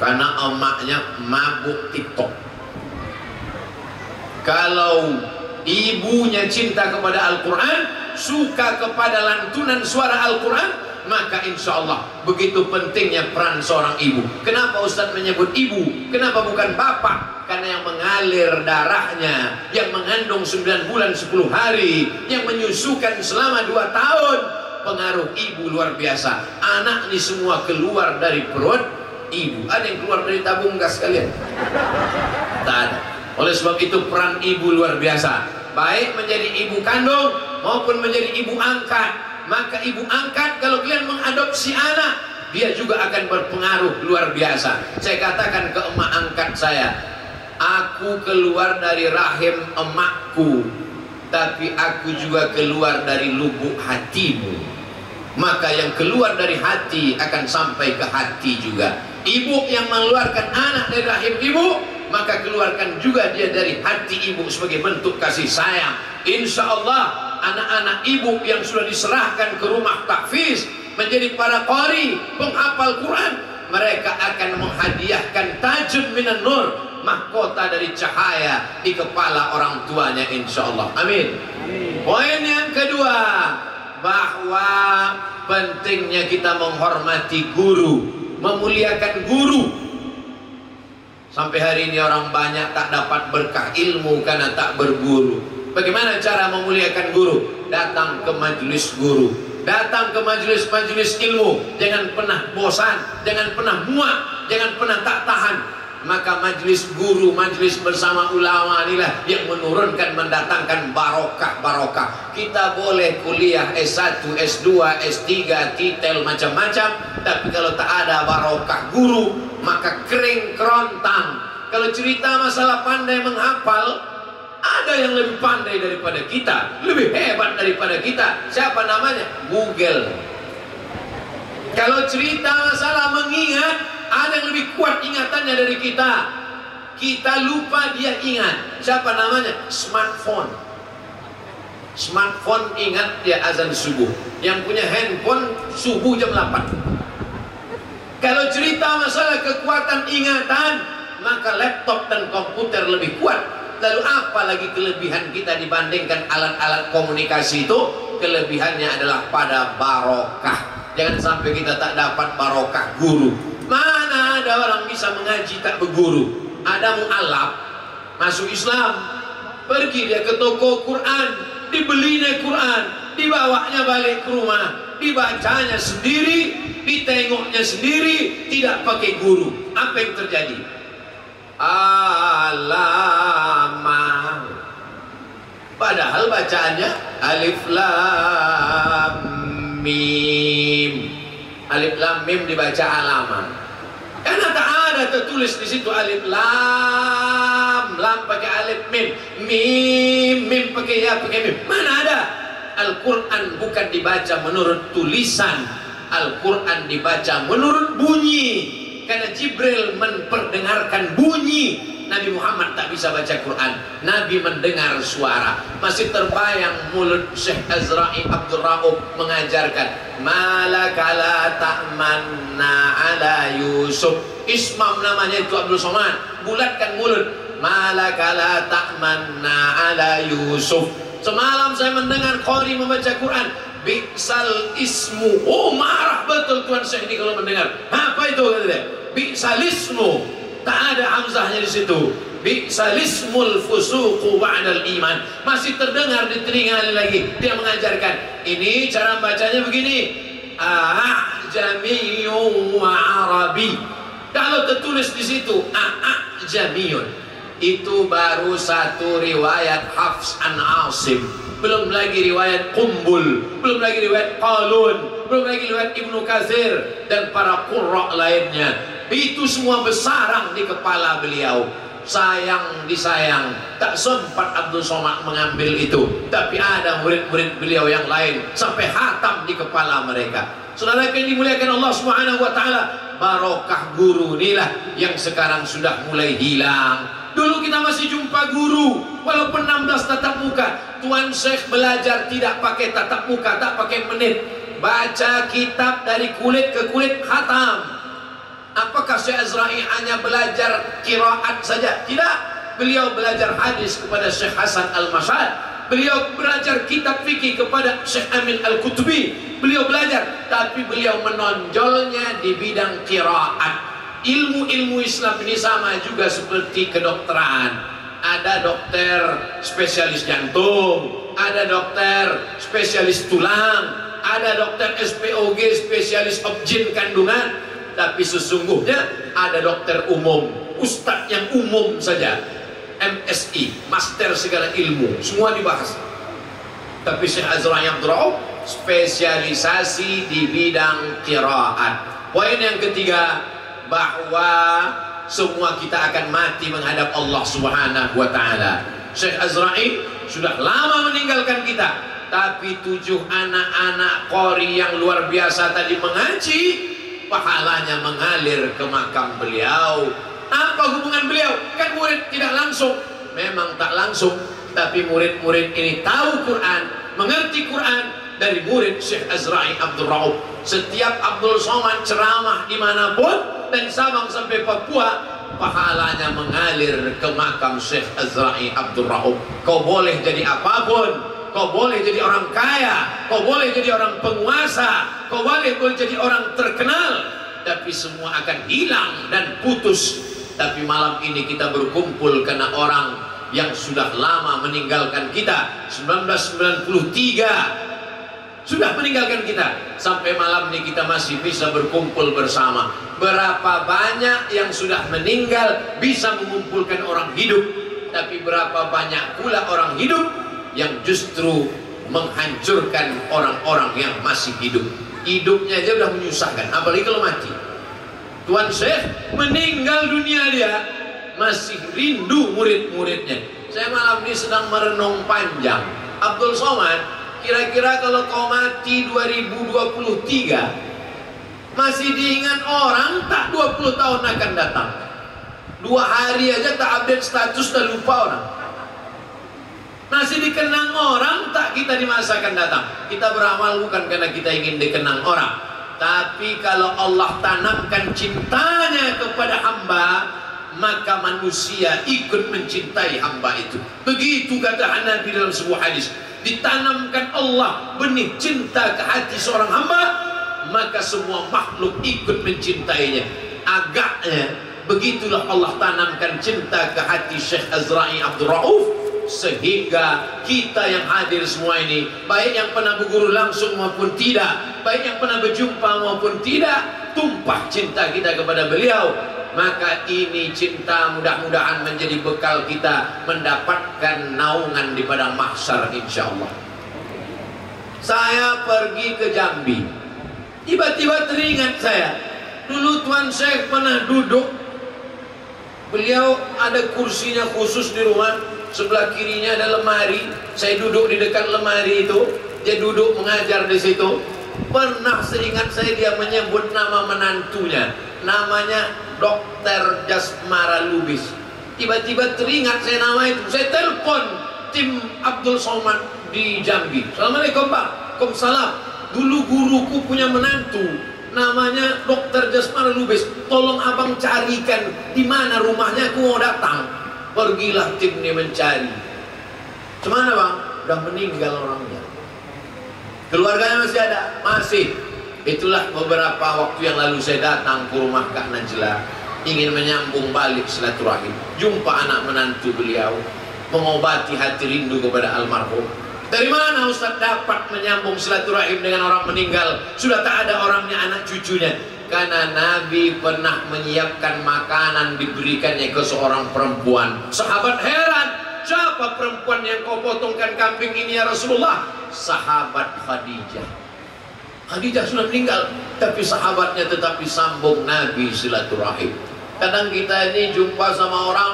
S2: karena emaknya mabuk TikTok. Kalau ibunya cinta kepada Al-Quran, suka kepada lantunan suara Al-Quran, maka insya Allah begitu pentingnya peran seorang ibu. Kenapa Ustadz menyebut ibu? Kenapa bukan bapak? Karena yang mengalir darahnya, yang mengandung 9 bulan 10 hari, yang menyusukan selama 2 tahun, pengaruh ibu luar biasa. Anak ini semua keluar dari perut ibu. Ada yang keluar dari tabung gas kalian? Tak ada. Oleh sebab itu peran ibu luar biasa. baik menjadi ibu kandung maupun menjadi ibu angkat. Maka ibu angkat kalau kalian mengadopsi anak, dia juga akan berpengaruh luar biasa. Saya katakan ke emak angkat saya, aku keluar dari rahim emakku, tapi aku juga keluar dari lubuk hatimu. Maka yang keluar dari hati akan sampai ke hati juga. Ibu yang mengeluarkan anak dari rahim ibu, maka keluarkan juga dia dari hati ibu sebagai bentuk kasih sayang. Insya Allah anak-anak ibu yang sudah diserahkan ke rumah tahfiz menjadi para qari, penghafal Quran, mereka akan menghadiahkan tajun minan nur, mahkota dari cahaya di kepala orang tuanya, insya Allah. Amin. Poin yang kedua, bahwa pentingnya kita menghormati guru, memuliakan guru. Sampai hari ini orang banyak tak dapat berkah ilmu karena tak berguru. Bagaimana cara memuliakan guru? Datang ke majelis guru, datang ke majelis-majelis ilmu. Jangan pernah bosan, jangan pernah muak, jangan pernah tak tahan. Maka majelis guru, majelis bersama ulama inilah yang menurunkan, mendatangkan barokah. Kita boleh kuliah S1, S2, S3, titel macam-macam, tapi kalau tak ada barokah guru, maka kering kerontang. Kalau cerita masalah pandai menghafal, ada yang lebih pandai daripada kita, lebih hebat daripada kita. Siapa namanya? Google. Kalau cerita masalah mengingat, ada yang lebih kuat ingatannya dari kita. Kita lupa, dia ingat. Siapa namanya? Smartphone. Smartphone ingat dia azan subuh. Yang punya handphone subuh jam 8. Kalau cerita masalah kekuatan ingatan, maka laptop dan komputer lebih kuat. Lalu apa lagi kelebihan kita dibandingkan alat-alat komunikasi itu? Kelebihannya adalah pada barokah. Jangan sampai kita tak dapat barokah guru. Mana ada orang bisa mengaji tak berguru? Ada mu'alaf masuk Islam, pergi dia ke toko Quran, dibelinya Quran, dibawanya balik ke rumah, dibacanya sendiri, ditengoknya sendiri, tidak pakai guru. Apa yang terjadi? Alamah. Padahal bacaannya alif lam mim. Alif lam mim dibaca alaman. Karena tak ada tertulis di situ alif lam, lam pakai alif mim, mim pakai ya pakai mim. Mana ada? Al-Quran bukan dibaca menurut tulisan, Al-Quran dibaca menurut bunyi. Karena Jibril memperdengarkan bunyi. Nabi Muhammad tak bisa baca Quran, Nabi mendengar suara. Masih terbayang mulut Syekh Azra'i Abdul Raub mengajarkan, malakala ta'manna ala Yusuf. Ismam namanya itu Abdul Somad. Bulatkan mulut, malakala ta'manna ala Yusuf. Semalam saya mendengar qari membaca Quran, bi'sal ismu. Oh, marah betul Tuan Syekh ini kalau mendengar. Apa itu kata dia? Bi'sal ismu. Tak ada hamzahnya di situ. Bi'salismul fusuqu ba'dal iman. Masih terdengar di telinga lagi. Dia mengajarkan, ini cara bacanya begini, a'jamiyun wa arabi. Kalau tertulis di situ a'jamiyun, itu baru satu riwayat Hafs an Asim. Belum lagi riwayat Qumbul, belum lagi riwayat Qalun, belum lagi riwayat Ibnu Katsir dan para qurra lainnya. Itu semua bersarang di kepala beliau. Sayang disayang, tak sempat Abdul Somad mengambil itu. Tapi ada murid-murid beliau yang lain sampai hatam di kepala mereka. Saudara yang dimuliakan Allah Subhanahu wa taala, barokah guru inilah yang sekarang sudah mulai hilang. Dulu kita masih jumpa guru, walaupun 16 tatap muka. Tuan Syekh belajar tidak pakai tatap muka, tak pakai menit. Baca kitab dari kulit ke kulit, khatam. Apakah Syekh Azra'i hanya belajar qiraat saja? Tidak. Beliau belajar hadis kepada Syekh Hasan Al-Mashad. Beliau belajar kitab fikih kepada Syekh Amin Al-Qutubi. Beliau belajar, tapi beliau menonjolnya di bidang qiraat. Ilmu-ilmu Islam ini sama juga seperti kedokteran. Ada dokter spesialis jantung, ada dokter spesialis tulang, ada dokter SPOG spesialis objin kandungan. Tapi sesungguhnya ada dokter umum, ustadz yang umum saja. MSI, Master segala ilmu, semua dibahas. Tapi Syekh Azra'i Abdul Rauf spesialisasi di bidang qiraat. Poin yang ketiga, bahwa semua kita akan mati menghadap Allah Subhanahu wa taala. Syekh Azra'i sudah lama meninggalkan kita, tapi 7 anak-anak qori yang luar biasa tadi mengaji, pahalanya mengalir ke makam beliau. Apa hubungan beliau? Kan murid tidak langsung, memang tak langsung, tapi murid-murid ini tahu Quran, mengerti Quran dari murid Syekh Azra'i Abdul Rauf. Setiap Abdul Somad ceramah dimanapun, dari Sabang sampai Papua, pahalanya mengalir ke makam Syekh Azra'i Abdul Rauf. Kau boleh jadi apapun, kau boleh jadi orang kaya, kau boleh jadi orang penguasa, kau boleh jadi orang terkenal, tapi semua akan hilang dan putus. Tapi malam ini kita berkumpul karena orang yang sudah lama meninggalkan kita. 1993 sudah meninggalkan kita. Sampai malam ini kita masih bisa berkumpul bersama. Berapa banyak yang sudah meninggal bisa mengumpulkan orang hidup, tapi berapa banyak pula orang hidup yang justru menghancurkan orang-orang yang masih hidup. Hidupnya aja udah menyusahkan, apalagi kalau mati. Tuan Syekh meninggal dunia, dia masih rindu murid-muridnya. Saya malam ini sedang merenung panjang. Abdul Somad, kira-kira kalau kau mati 2023 masih diingat orang tak 20 tahun akan datang? 2 hari aja tak update status, dah lupa orang. Masih dikenang orang tak kita di masa akan datang? Kita beramal bukan karena kita ingin dikenang orang, tapi kalau Allah tanamkan cintanya kepada hamba, maka manusia ikut mencintai hamba itu. Begitu kata Nabi dalam sebuah hadis, ditanamkan Allah benih cinta ke hati seorang hamba, maka semua makhluk ikut mencintainya. Agaknya begitulah Allah tanamkan cinta ke hati Syekh Azra'i Abdul Rauf, sehingga kita yang hadir semua ini, baik yang pernah berguru langsung maupun tidak, baik yang pernah berjumpa maupun tidak, tumpah cinta kita kepada beliau. Maka ini cinta mudah-mudahan menjadi bekal kita mendapatkan naungan di padang mahsyar insyaallah. Saya pergi ke Jambi, tiba-tiba teringat saya, dulu Tuan Syekh pernah duduk, beliau ada kursinya khusus di rumah, sebelah kirinya ada lemari, saya duduk di dekat lemari itu, dia duduk mengajar di situ. Pernah seingat saya dia menyebut nama menantunya, namanya Dr. Jasmara Lubis. Tiba-tiba teringat saya nama itu. Saya telepon tim Abdul Somad di Jambi. Assalamualaikum Pak. Waalaikumsalam. Dulu guruku punya menantu, namanya Dr. Jasmara Lubis. Tolong abang carikan di mana rumahnya, aku mau datang. Pergilah tim ini mencari. Cuman bang, udah meninggal orangnya. Keluarganya masih ada? Masih. Itulah beberapa waktu yang lalu saya datang ke rumah Kak Najla, ingin menyambung balik silaturahim, jumpa anak menantu beliau, mengobati hati rindu kepada almarhum. Dari mana Ustaz dapat menyambung silaturahim dengan orang meninggal? Sudah tak ada orangnya, anak cucunya. Karena Nabi pernah menyiapkan makanan, diberikannya ke seorang perempuan. Sahabat heran, siapa perempuan yang kau potongkan kambing ini ya Rasulullah? Sahabat Khadijah. Khadijah sudah meninggal, tapi sahabatnya tetap disambung Nabi silaturahim. Kadang kita ini jumpa sama orang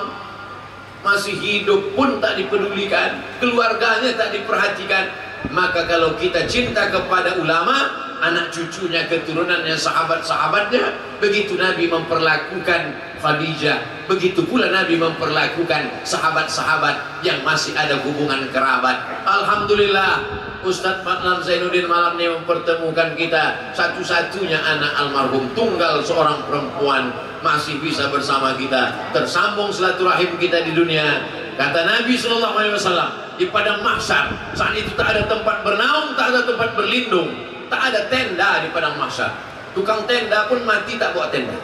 S2: masih hidup pun tak dipedulikan, keluarganya tak diperhatikan. Maka kalau kita cinta kepada ulama, anak cucunya, keturunannya, sahabat-sahabatnya, begitu Nabi memperlakukan Khadijah, begitu pula Nabi memperlakukan sahabat-sahabat yang masih ada hubungan kerabat. Alhamdulillah, Ustadz Maklan Zainuddin malam ini mempertemukan kita, satu-satunya anak almarhum, tunggal seorang perempuan, masih bisa bersama kita, tersambung silaturahim kita di dunia. Kata Nabi SAW, di padang mahsyar, saat itu tak ada tempat bernaung, tak ada tempat berlindung, tak ada tenda di padang mahsyar. Tukang tenda pun mati tak bawa tenda.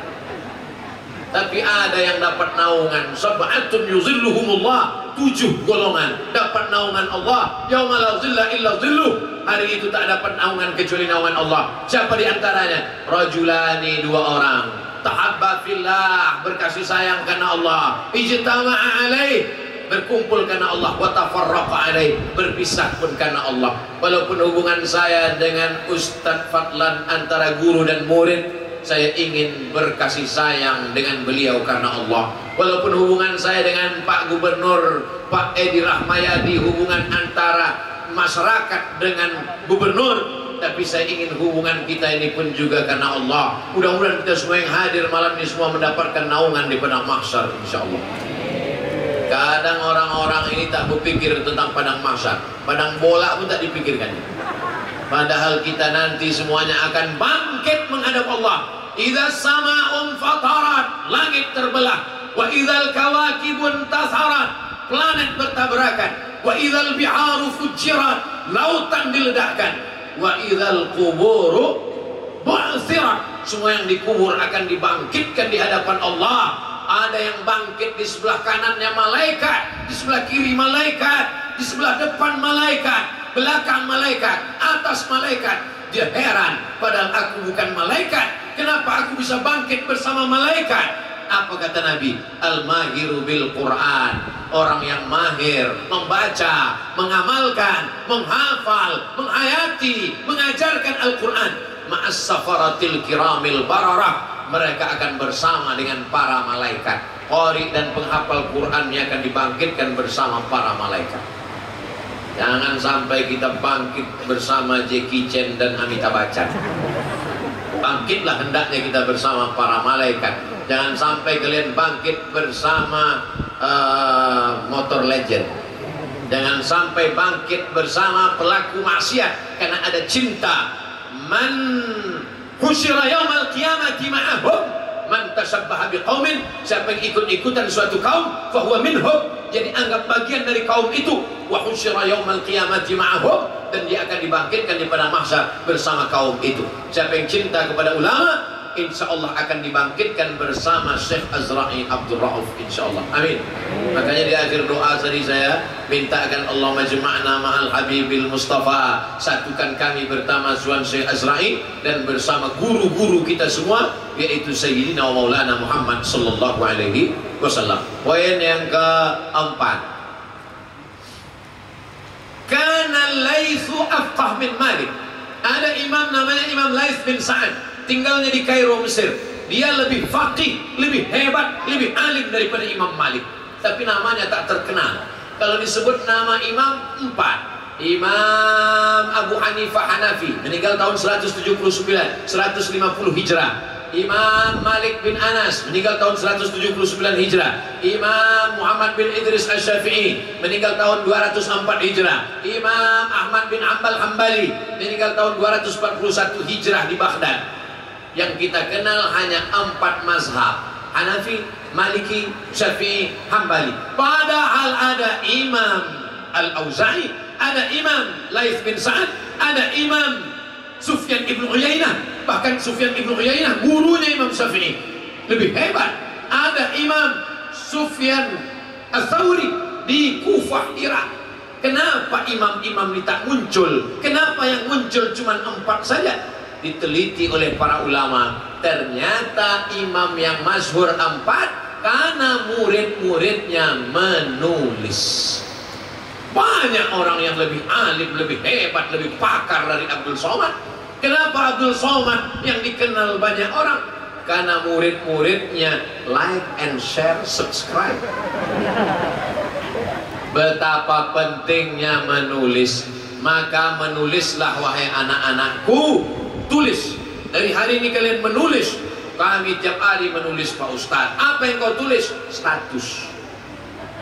S2: Tapi ada yang dapat naungan. Sab'atun yuzilluhumullah, 7 golongan dapat naungan Allah. Yauma la zilla illa zilluh, hari itu tak dapat naungan kecuali naungan Allah. Siapa di antaranya? Rajulani, 2 orang. Tahabba fillah, berkasih sayang karena Allah. Ijtama'a alaih, berkumpul karena Allah, wa tafarraqa alaih, berpisah pun karena Allah. Walaupun hubungan saya dengan Ustadz Fadlan antara guru dan murid, saya ingin berkasih sayang dengan beliau karena Allah. Walaupun hubungan saya dengan Pak Gubernur Pak Edi Rahmayadi, hubungan antara masyarakat dengan gubernur, tapi saya ingin hubungan kita ini pun juga karena Allah. Mudah-mudahan kita semua yang hadir malam ini semua mendapatkan naungan di padang mahsyar, insyaallah. Kadang orang-orang ini tak berpikir tentang padang mahsyar, padang bola pun tak dipikirkan. Padahal kita nanti semuanya akan bangkit menghadap Allah. Idza sama'un fatarat, langit terbelah. Wa idzal kawakibun tasarat, planet bertabrakan. Wa idzal biharu fujirat, lautan diledakkan. Wa idzal quburu bu'thirat, semua yang dikubur akan dibangkitkan di hadapan Allah. Ada yang bangkit di sebelah kanannya malaikat, di sebelah kiri malaikat, di sebelah depan malaikat, belakang malaikat, atas malaikat. Dia heran, padahal aku bukan malaikat, kenapa aku bisa bangkit bersama malaikat? Apa kata Nabi? Al-mahiru bil Quran, orang yang mahir membaca, mengamalkan, menghafal, menghayati, mengajarkan Al-Quran. Ma'as safaratil kiramil bararah, mereka akan bersama dengan para malaikat. Qari dan penghafal Quran yang akan dibangkitkan bersama para malaikat. Jangan sampai kita bangkit bersama Jackie Chan dan Amitabh Bachchan. Bangkitlah hendaknya kita bersama para malaikat. Jangan sampai kalian bangkit bersama motor legend. Jangan sampai bangkit bersama pelaku maksiat karena ada cinta. Man husyira yaumal qiyamati ma'ahum, man tashabbaha biqaumin, siapa yang ikut-ikutan suatu kaum fahuwa minhum, jadi anggap bagian dari kaum itu. Wa husyira yaumal qiyamati ma'ahum, dan dia akan dibangkitkan di padang mahsyar bersama kaum itu. Siapa yang cinta kepada ulama, insyaallah akan dibangkitkan bersama Syekh Azra'i Abdul Rauf, insyaallah. Amin. Makanya di akhir doa tadi saya mintakan Allah majma'na ma'al habibil Mustafa, satukan kami bertama Zuan Syekh Azra'i dan bersama guru-guru kita semua, yaitu Sayyidina wa Maulana Muhammad sallallahu alaihi wasallam. Poin yang keempat, kana Laitsu afqah min Malik. Ada imam namanya Imam Laits bin Sa'ad, tinggalnya di Kairo, Mesir. Dia lebih faqih, lebih hebat, lebih alim daripada Imam Malik, tapi namanya tak terkenal. Kalau disebut nama imam, 4. Imam Abu Hanifah Hanafi, meninggal tahun 179, 150 Hijrah. Imam Malik bin Anas, meninggal tahun 179 Hijrah. Imam Muhammad bin Idris Asy-Syafi'i, meninggal tahun 204 Hijrah. Imam Ahmad bin Hanbal Hambali, meninggal tahun 241 Hijrah di Baghdad. Yang kita kenal hanya 4 mazhab: Hanafi, Maliki, Syafi'i, Hambali. Padahal ada Imam Al-Auza'i, ada Imam Laits bin Sa'ad, ada Imam Sufyan ibn Uyainah. Bahkan Sufyan ibn Uyainah gurunya Imam Syafi'i, lebih hebat. Ada Imam Sufyan Ats-Tsauri di Kufah, Irak. Kenapa imam-imam ini tak muncul? Kenapa yang muncul cuma 4 saja? Diteliti oleh para ulama, ternyata imam yang masyhur 4 karena murid-muridnya menulis. Banyak orang yang lebih alim, lebih hebat, lebih pakar dari Abdul Somad. Kenapa Abdul Somad yang dikenal banyak orang? Karena murid-muridnya like and share, subscribe. Betapa pentingnya menulis. Maka menulislah wahai anak-anakku, tulis. Dari hari ini kalian menulis. Kami tiap hari menulis, Pak Ustadz. Apa yang kau tulis? Status.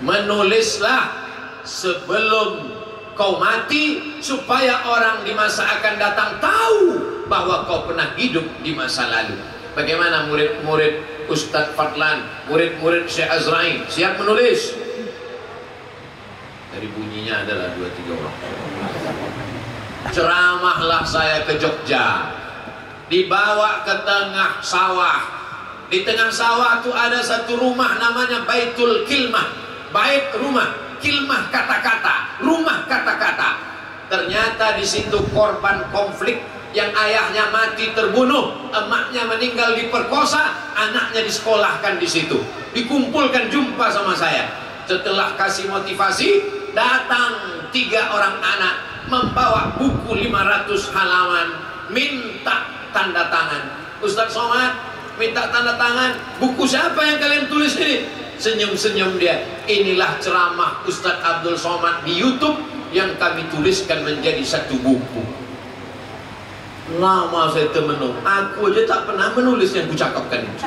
S2: Menulislah sebelum kau mati, supaya orang di masa akan datang tahu bahwa kau pernah hidup di masa lalu. Bagaimana murid-murid Ustadz Fadlan, murid-murid Syekh Azra'i siap menulis? Dari bunyinya adalah 2-3 orang. Ceramahlah saya ke Jogja, dibawa ke tengah sawah. Di tengah sawah itu ada satu rumah namanya Baitul Kilmah. Bait rumah, kilmah kata-kata, rumah kata-kata. Ternyata di situ korban konflik yang ayahnya mati terbunuh, emaknya meninggal diperkosa, anaknya disekolahkan di situ. Dikumpulkan, jumpa sama saya. Setelah kasih motivasi, datang 3 orang anak membawa buku 500 halaman, minta tanda tangan. Ustaz Somad minta tanda tangan. Buku siapa yang kalian tulis ini? Senyum-senyum dia. Inilah ceramah Ustaz Abdul Somad di YouTube yang kami tuliskan menjadi satu buku. Lama saya termenung, aku aja tak pernah menulis yang kucakapkan itu.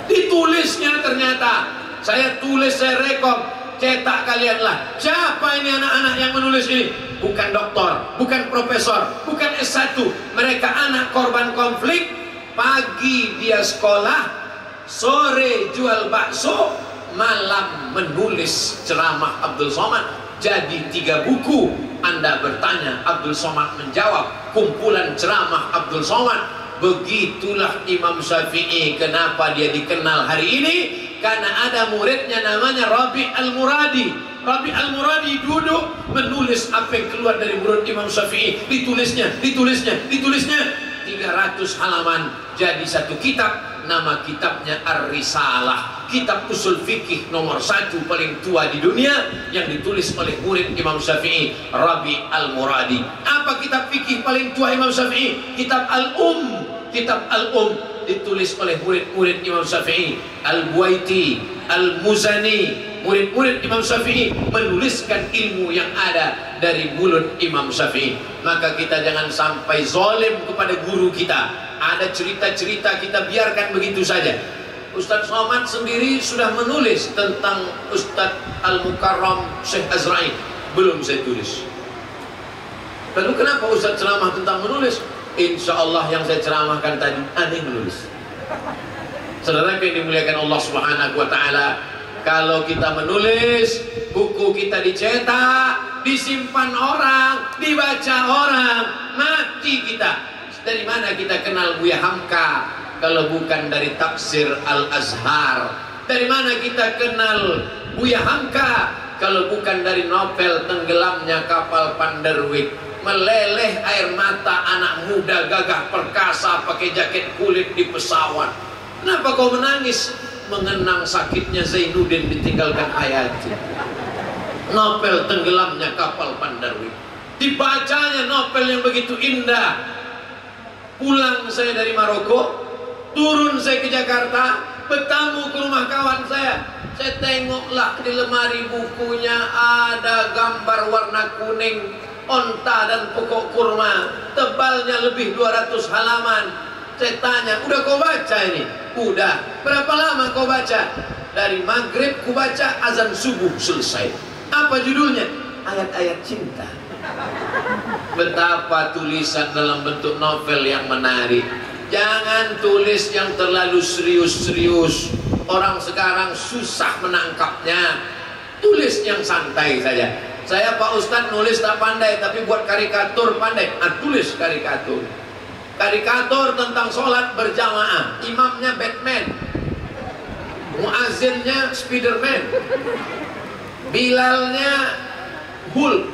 S2: Ditulisnya ternyata. Saya tulis, saya rekam, cetak kalianlah. Siapa ini anak-anak yang menulis ini? Bukan doktor, bukan profesor, bukan S1. Mereka anak korban konflik. Pagi dia sekolah, sore jual bakso, malam menulis ceramah Abdul Somad. Jadi 3 buku. Anda bertanya, Abdul Somad menjawab, kumpulan ceramah Abdul Somad. Begitulah Imam Syafi'i. Kenapa dia dikenal hari ini? Karena ada muridnya namanya Rabi' Al-Muradi. Rabi' Al-Muradi duduk menulis apa yang keluar dari murid Imam Syafi'i. Ditulisnya 300 halaman jadi satu kitab. Nama kitabnya Ar-Risalah, kitab usul fikih nomor 1 paling tua di dunia, yang ditulis oleh murid Imam Syafi'i, Rabi' Al-Muradi. Apa kitab fikih paling tua Imam Syafi'i? Kitab Al-Um. Kitab Al-Um ditulis oleh murid-murid Imam Syafi'i, Al-Buaiti, Al-Muzani. Murid-murid Imam Syafi'i menuliskan ilmu yang ada dari mulut Imam Syafi'i. Maka kita jangan sampai zalim kepada guru kita. Ada cerita-cerita kita biarkan begitu saja. Ustaz Somad sendiri sudah menulis tentang Ustaz Al-Mukarram Syekh Azra'i. Belum saya tulis. Lalu kenapa Ustaz ceramah tentang menulis? Insya Allah yang saya ceramahkan tadi ada yang menulis. Saudara yang dimuliakan Allah Subhanahu wa Ta'ala, kalau kita menulis, buku kita dicetak, disimpan orang, dibaca orang, mati kita. Dari mana kita kenal Buya Hamka kalau bukan dari tafsir Al-Azhar? Dari mana kita kenal Buya Hamka kalau bukan dari novel Tenggelamnya Kapal Panderwijk? Meleleh air mata anak muda gagah perkasa pakai jaket kulit di pesawat. Kenapa kau menangis? Mengenang sakitnya Zainuddin ditinggalkan Hayati. Novel Tenggelamnya Kapal Panderwijk. Dibacanya novel yang begitu indah. Pulang saya dari Maroko, turun saya ke Jakarta, bertamu ke rumah kawan saya. Saya tengoklah di lemari bukunya ada gambar warna kuning, onta dan pokok kurma, tebalnya lebih 200 halaman. Saya tanya, udah kau baca ini? Udah. Berapa lama kau baca? Dari maghrib ku baca, azan subuh selesai. Apa judulnya? Ayat-ayat cinta. Betapa tulisan dalam bentuk novel yang menarik. Jangan tulis yang terlalu serius-serius. Orang sekarang susah menangkapnya. Tulis yang santai saja. Saya Pak Ustadz nulis tak pandai, tapi buat karikatur pandai. Tulis karikatur. Karikatur tentang sholat berjamaah. Imamnya Batman, muazzinnya Spiderman, Bilalnya Hulk,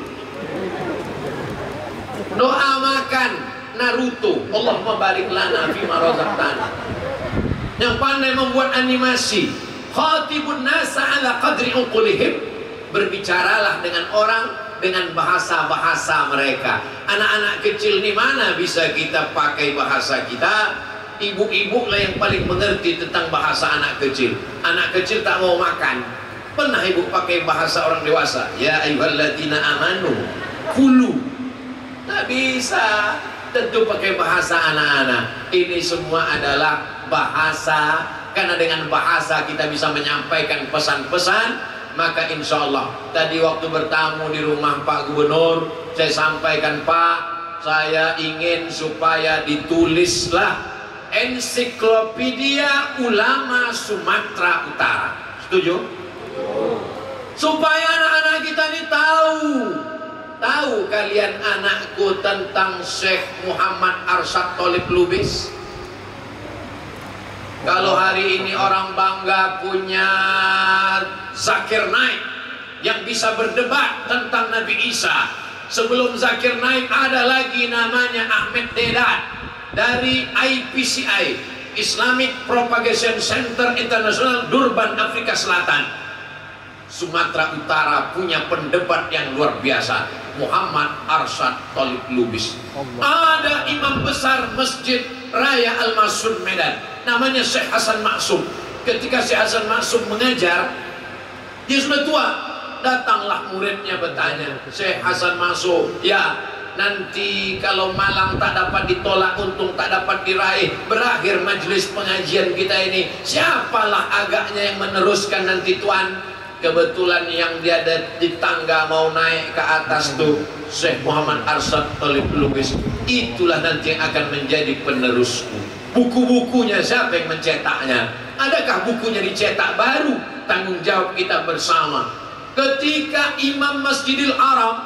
S2: doa makan Naruto, Allahumma barik lana fima razaqtana. Yang pandai membuat animasi, khatibun nasa ala qadri uqulihim, berbicaralah dengan orang dengan bahasa-bahasa mereka. Anak-anak kecil ini mana bisa kita pakai bahasa kita? Ibu-ibu lah yang paling mengerti tentang bahasa anak kecil. Anak kecil tak mau makan, pernah ibu pakai bahasa orang dewasa? Ya ayyuhalladzina amanu kulu. Tak bisa, tentu pakai bahasa anak-anak. Ini semua adalah bahasa, karena dengan bahasa kita bisa menyampaikan pesan-pesan. Maka insya Allah tadi waktu bertamu di rumah Pak Gubernur, saya sampaikan, Pak, saya ingin supaya ditulislah ensiklopedia ulama Sumatera Utara. Setuju? Supaya anak-anak kita ini tahu kalian anakku tentang Syekh Muhammad Arsyad Tholib Lubis. Kalau hari ini orang bangga punya Zakir Naik yang bisa berdebat tentang Nabi Isa. Sebelum Zakir Naik ada lagi namanya Ahmed Deedat dari IPCI, Islamic Propagation Center International, Durban, Afrika Selatan. Sumatera Utara punya pendebat yang luar biasa, Muhammad Arsyad Thalib Lubis. Ada imam besar Masjid Raya Al-Masun Medan, namanya Syekh Hasan Maksum. Ketika Syekh Hasan Maksum mengajar, dia sudah tua. Datanglah muridnya bertanya, Syekh Hasan Maksum, ya nanti kalau malang tak dapat ditolak, untung tak dapat diraih, berakhir majelis pengajian kita ini, siapalah agaknya yang meneruskan nanti tuan? Kebetulan yang dia ada di tangga mau naik ke atas tuh Syekh Muhammad Arsyad Thalib Lubis. Itulah nanti yang akan menjadi penerusku. Buku-bukunya siapa yang mencetaknya? Adakah bukunya dicetak baru? Tanggung jawab kita bersama. Ketika Imam Masjidil Haram,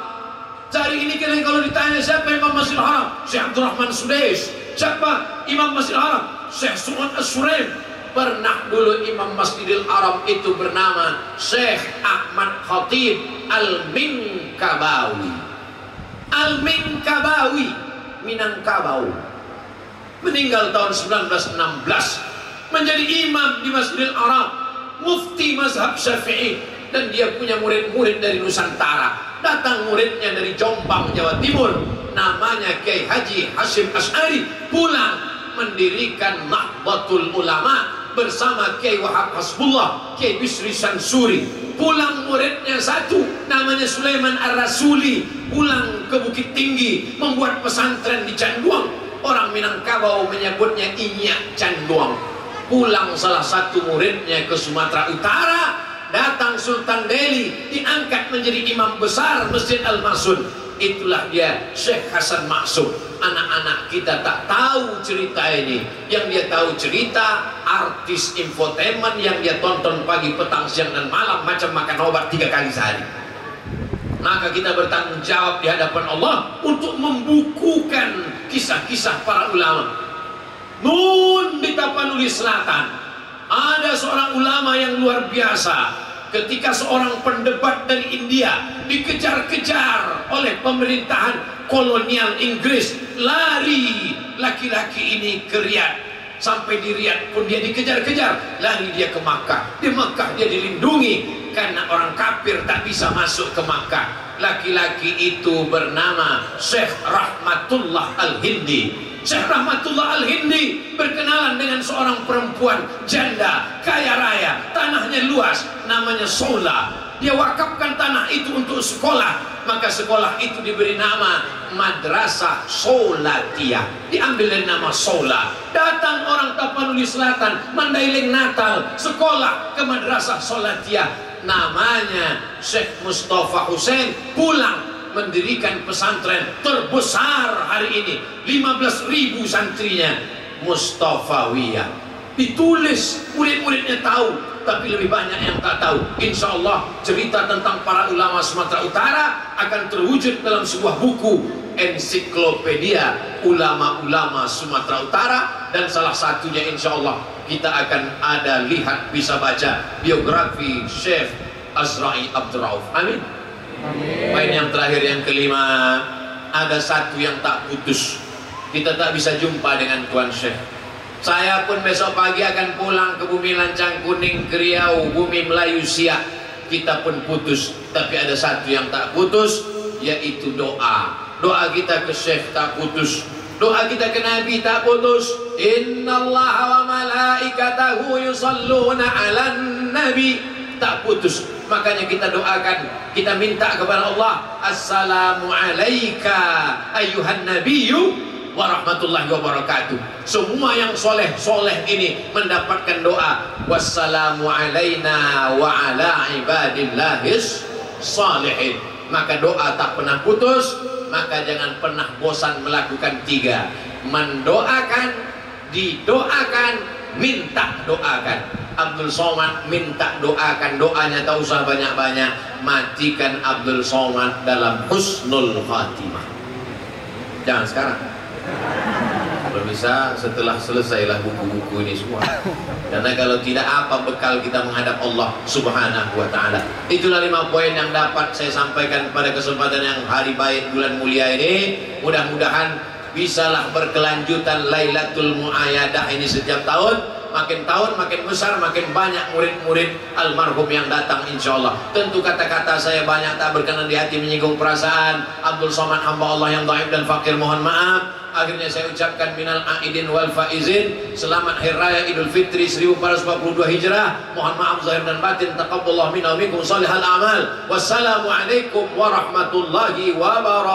S2: hari ini kalau ditanya siapa Imam Masjidil Haram, Syekh Abdurrahman Sudais. Siapa Imam Masjidil Haram? Syekh Su'ud As-Suraim. Pernah dulu Imam Masjidil Haram itu bernama Syekh Ahmad Khatib Al-Minkabawi. Al-Minkabawi, Minangkabau. Meninggal tahun 1916, menjadi imam di Masjidil Haram, mufti mazhab Syafi'i, dan dia punya murid-murid dari Nusantara. Datang muridnya dari Jombang, Jawa Timur, namanya Kiai Haji Hasyim Asy'ari, pulang mendirikan Nahdlatul Ulama bersama Kiai Wahab Hasbullah, Kiai Bisri Sansuri. Pulang muridnya satu, namanya Sulaiman Ar-Rasuli, pulang ke Bukit Tinggi membuat pesantren di Canduang. Orang Minangkabau menyebutnya Inyak Canduang. Pulang salah satu muridnya ke Sumatera Utara, datang Sultan Delhi, diangkat menjadi imam besar Masjid Al-Masun. Itulah dia Syekh Hasan Maksum. Anak-anak kita tak tahu cerita ini. Yang dia tahu cerita artis infotainment yang dia tonton pagi, petang, siang, dan malam, macam makan obat 3 kali sehari. Maka kita bertanggung jawab di hadapan Allah untuk membukukan kisah-kisah para ulama. Nun di Tapanuli Selatan ada seorang ulama yang luar biasa. Ketika seorang pendebat dari India dikejar-kejar oleh pemerintahan kolonial Inggris, lari laki-laki ini ke Riyadh. Sampai di Riyadh pun dia dikejar-kejar, lari dia ke Makkah. Di Makkah dia dilindungi karena orang kafir tak bisa masuk ke Makkah. Laki-laki itu bernama Syekh Rahmatullah Al-Hindi. Syekh Rahmatullah Al-Hindi berkenalan dengan seorang perempuan janda, kaya raya, tanahnya luas, namanya Sola. Dia wakafkan tanah itu untuk sekolah, maka sekolah itu diberi nama Madrasah Solatiyah, diambil dari nama Sola. Datang orang Tapanuli Selatan, Mandailing Natal, sekolah ke Madrasah Solatiyah, namanya Syekh Mustafa Hussein, pulang mendirikan pesantren terbesar hari ini, 15.000 santrinya, Mustafawiyah. Ditulis, murid-muridnya tahu, tapi lebih banyak yang tak tahu. Insya Allah cerita tentang para ulama Sumatera Utara akan terwujud dalam sebuah buku, ensiklopedia ulama-ulama Sumatera Utara, dan salah satunya insya Allah kita akan ada lihat, bisa baca biografi Syekh Azra'i Abdul Rauf. Amin. Poin yang terakhir, yang kelima, ada satu yang tak putus. Kita tak bisa jumpa dengan Tuan Syekh. Saya pun besok pagi akan pulang ke bumi Lancang Kuning, ke Riau, bumi Melayu Siak. Kita pun putus, tapi ada satu yang tak putus, yaitu doa. Doa kita ke Syekh tak putus, doa kita ke Nabi tak putus. Innallaha wa malaikatahu yusalluna 'alan nabi, tak putus. Makanya kita doakan, kita minta kepada Allah, assalamu alayka ayyuhan nabiyyu wa rahmatullahi wa barakatuh. Semua yang soleh-soleh ini mendapatkan doa, wassalamu alayna wa ala ibadillahis salihin. Maka doa tak pernah putus. Maka jangan pernah bosan melakukan 3: mendoakan, didoakan, minta doakan. Abdul Somad minta doakan, doanya tak usah banyak-banyak, matikan Abdul Somad dalam husnul khatimah. Jangan sekarang, kalau bisa setelah selesailah buku-buku ini semua. Karena kalau tidak, apa bekal kita menghadap Allah Subhanahu wa ta'ala. Itulah 5 poin yang dapat saya sampaikan pada kesempatan yang hari baik bulan mulia ini. Mudah-mudahan bisalah berkelanjutan Lailatul Mu'ayyadah ini setiap tahun. makin tahun makin besar, makin banyak murid-murid almarhum yang datang insya Allah. Tentu kata-kata saya banyak tak berkenan di hati, menyinggung perasaan Abdul Somad hamba Allah yang dhaif dan fakir, mohon maaf. Akhirnya saya ucapkan minal aidin wal faizin, selamat Hari Raya Idul Fitri 1442 Hijrah. Mohon maaf zahir dan batin. Taqabbalallahu minna wa minkum shalihal amal. Wassalamualaikum warahmatullahi wabarakatuh.